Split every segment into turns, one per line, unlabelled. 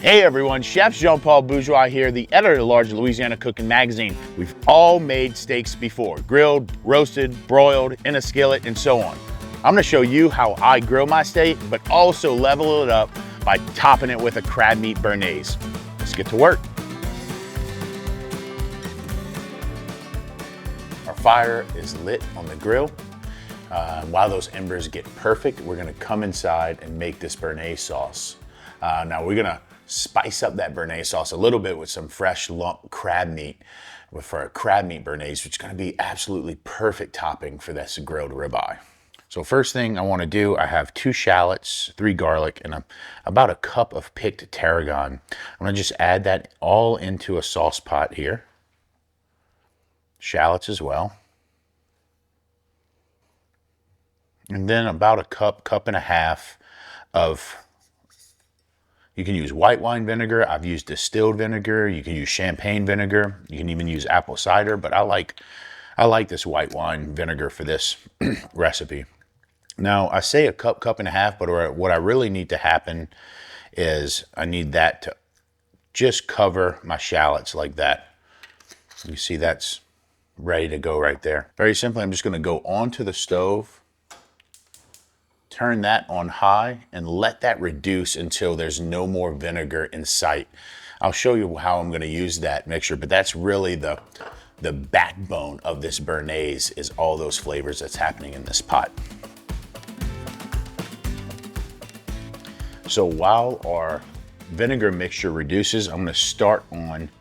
Hey everyone, Chef Jean-Paul Bourgeois here, the editor-at-large of Louisiana Cookin magazine. We've all made steaks before, grilled, roasted, broiled, in a skillet, and so on. I'm gonna show you how I grill my steak, but also level it up by topping it with a crab meat bernaise. Let's get to work. Our fire is lit on the grill. While those embers get perfect, we're gonna come inside and make this bernaise sauce. Now we're gonna spice up that bernaise sauce a little bit with some fresh lump crab meat for a crab meat bernaise, which is gonna be absolutely perfect topping for this grilled ribeye. So first thing I wanna do, I have 2 shallots, 3 garlic, and about a cup of picked tarragon. I'm gonna just add that all into a sauce pot here. Shallots as well. And then about a cup and a half of, you can use white wine vinegar. I've used distilled vinegar. You can use champagne vinegar. You can even use apple cider, but I like this white wine vinegar for this recipe. Now I say a cup and a half, but what I really need to happen is I need that to just cover my shallots like that. You see that's ready to go right there. Very simply, I'm just gonna go onto the stove, turn that on high, and let that reduce until there's no more vinegar in sight. I'll show you how I'm gonna use that mixture, but that's really the backbone of this bernaise, is all those flavors that's happening in this pot. So while our vinegar mixture reduces, I'm gonna start on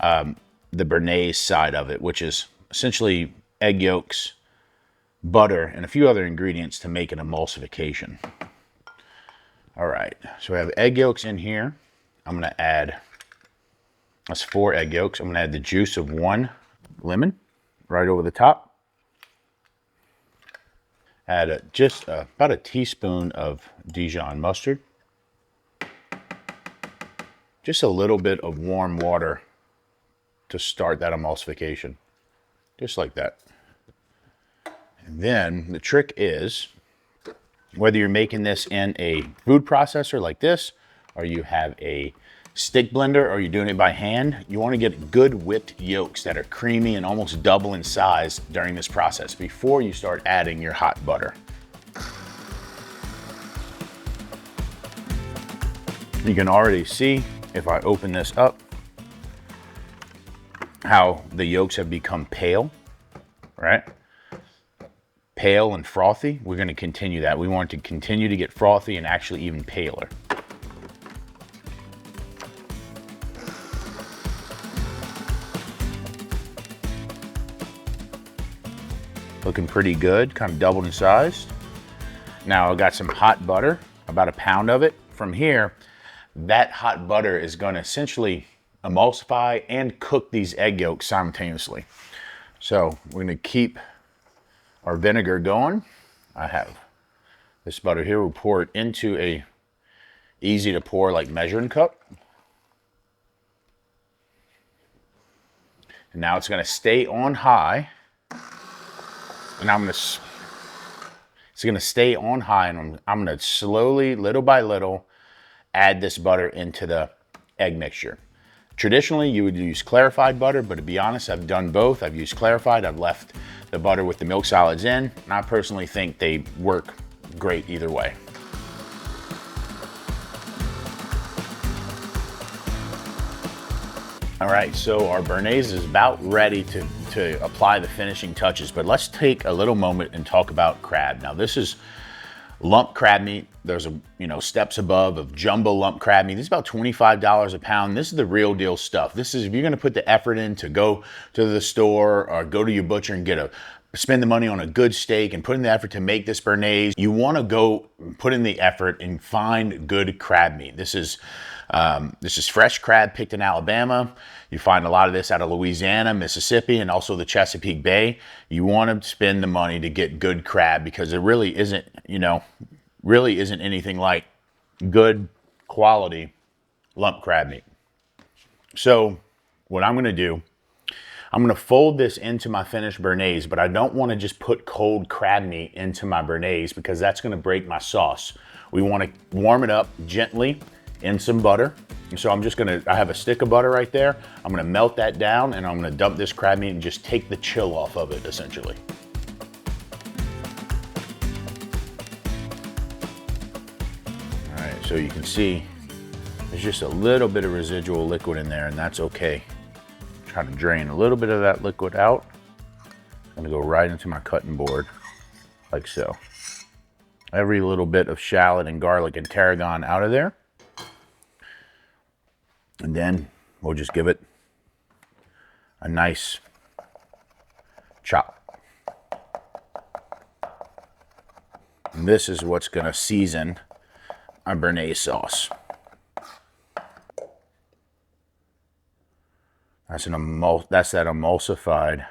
the bernaise side of it, which is essentially egg yolks, butter, and a few other ingredients to make an emulsification. All right, so we have egg yolks in here. I'm gonna add, that's 4 egg yolks. I'm gonna add the juice of 1 lemon right over the top. Add about a teaspoon of Dijon mustard. Just a little bit of warm water to start that emulsification, just like that. And then the trick is, whether you're making this in a food processor like this, or you have a stick blender, or you're doing it by hand, you want to get good whipped yolks that are creamy and almost double in size during this process before you start adding your hot butter. You can already see, if I open this up, how the yolks have become pale, right? Pale and frothy. We're going to continue that. We want to continue to get frothy and actually even paler. Looking pretty good, kind of doubled in size. Now I've got some hot butter, about a pound of it. From here, that hot butter is going to essentially emulsify and cook these egg yolks simultaneously. So we're going to keep our vinegar going. I have this butter here. We'll pour it into a easy to pour like measuring cup. And now it's going to stay on high. And it's going to stay on high, and I'm going to slowly, little by little, add this butter into the egg mixture. Traditionally, you would use clarified butter, but to be honest, I've done both. I've used clarified, I've left the butter with the milk solids in, and I personally think they work great either way. All right, so our bernaise is about ready to apply the finishing touches, but let's take a little moment and talk about crab. Now this is lump crab meat. There's steps above of jumbo lump crab meat. This is about $25 a pound. This is the real deal stuff. This is, if you're gonna put the effort in to go to the store or go to your butcher and spend the money on a good steak and put in the effort to make this bernaise, you wanna go put in the effort and find good crab meat. This is fresh crab picked in Alabama. You find a lot of this out of Louisiana, Mississippi, and also the Chesapeake Bay. You want to spend the money to get good crab because it really isn't anything like good quality lump crab meat. So what I'm going to do, I'm going to fold this into my finished bernaise, but I don't want to just put cold crab meat into my bernaise because that's going to break my sauce. We want to warm it up gently in some butter. So I'm just I have a stick of butter right there. I'm gonna melt that down and I'm gonna dump this crab meat and just take the chill off of it, essentially. All right, so you can see there's just a little bit of residual liquid in there, and that's okay. I'm trying to drain a little bit of that liquid out. I'm gonna go right into my cutting board, like so. Every little bit of shallot and garlic and tarragon out of there. And then we'll just give it a nice chop. And this is what's gonna season our Béarnaise sauce. That's that emulsified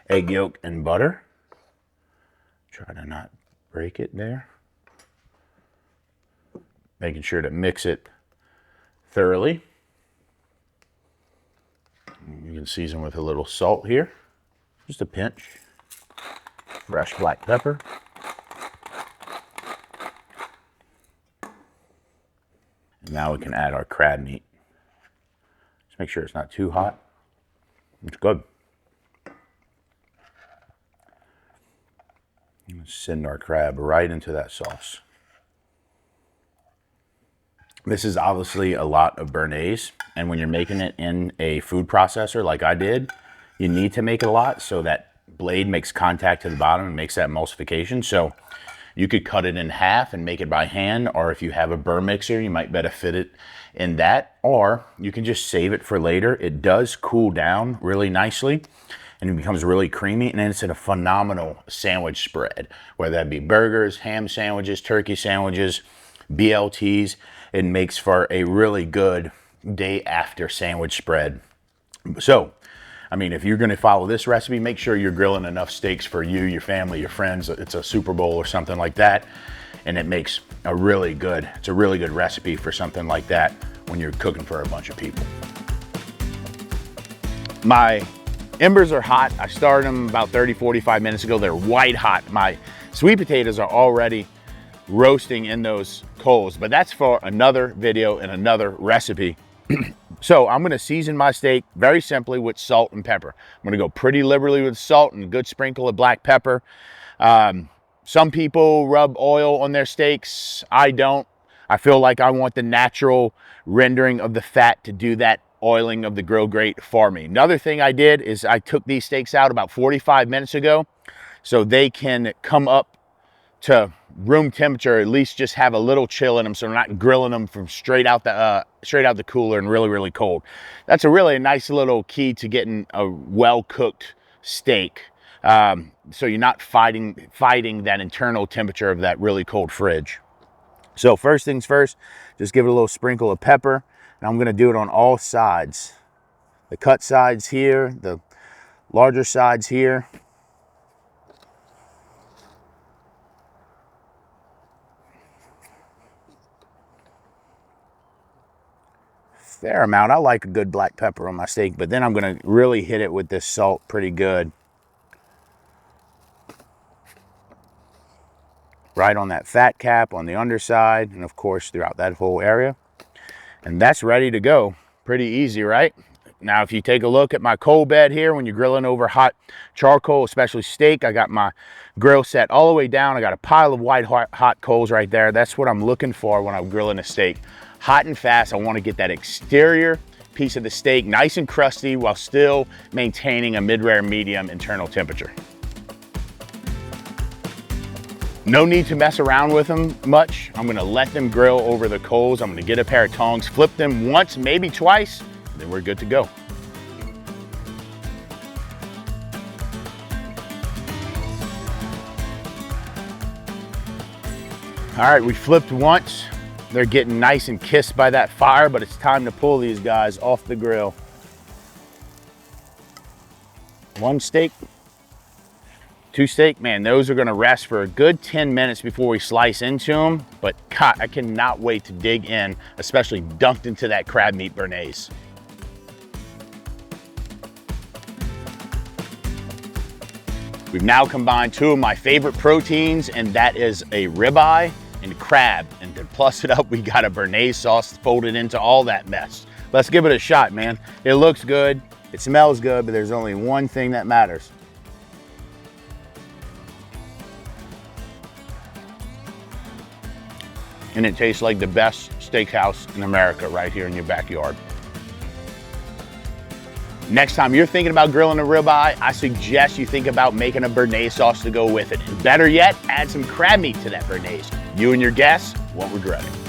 egg yolk and butter. Try to not break it there. Making sure to mix it thoroughly. You can season with a little salt here, just a pinch. Fresh black pepper. And now we can add our crab meat. Just make sure it's not too hot. It's good. Send our crab right into that sauce. This is obviously a lot of Béarnaise, and when you're making it in a food processor like I did, you need to make it a lot so that blade makes contact to the bottom and makes that emulsification. So you could cut it in half and make it by hand, or if you have a burr mixer, you might better fit it in that, or you can just save it for later. It does cool down really nicely, and it becomes really creamy, and then it's in a phenomenal sandwich spread, whether that be burgers, ham sandwiches, turkey sandwiches, BLTs. It makes for a really good day after sandwich spread. So, I mean, if you're gonna follow this recipe, make sure you're grilling enough steaks for you, your family, your friends. It's a Super Bowl or something like that, and it makes it's a really good recipe for something like that when you're cooking for a bunch of people. My embers are hot. I started them about 30-45 minutes ago. They're white hot. My sweet potatoes are already roasting in those coals, but that's for another video and another recipe. So I'm gonna season my steak very simply with salt and pepper. I'm gonna go pretty liberally with salt and a good sprinkle of black pepper. Some people rub oil on their steaks. I don't. I feel like I want the natural rendering of the fat to do that oiling of the grill grate for me. Another thing I did is I took these steaks out about 45 minutes ago so they can come up to room temperature, at least just have a little chill in them, so I'm not grilling them from straight out the cooler and really cold. That's a really nice little key to getting a well-cooked steak, so you're not fighting that internal temperature of that really cold fridge. So first things first, just give it a little sprinkle of pepper, and I'm gonna do it on all sides. The cut sides here, the larger sides here. Fair amount. I like a good black pepper on my steak, but then I'm gonna really hit it with this salt pretty good. Right on that fat cap on the underside, and of course throughout that whole area. And that's ready to go. Pretty easy, right? Now, if you take a look at my coal bed here, when you're grilling over hot charcoal, especially steak, I got my grill set all the way down. I got a pile of white hot coals right there. That's what I'm looking for when I'm grilling a steak. Hot and fast. I want to get that exterior piece of the steak nice and crusty while still maintaining a mid-rare medium internal temperature. No need to mess around with them much. I'm gonna let them grill over the coals. I'm gonna get a pair of tongs, flip them once, maybe twice, and then we're good to go. All right, we flipped once. They're getting nice and kissed by that fire, but it's time to pull these guys off the grill. One steak, two steak, man, those are gonna rest for a good 10 minutes before we slice into them, but God, I cannot wait to dig in, especially dunked into that crab meat Béarnaise. We've now combined two of my favorite proteins, and that is a ribeye and crab. And to plus it up, we got a béarnaise sauce folded into all that mess. Let's give it a shot, man. It looks good, it smells good, but there's only one thing that matters. And it tastes like the best steakhouse in America right here in your backyard. Next time you're thinking about grilling a ribeye, I suggest you think about making a béarnaise sauce to go with it. And better yet, add some crab meat to that béarnaise. You and your guests won't regret it.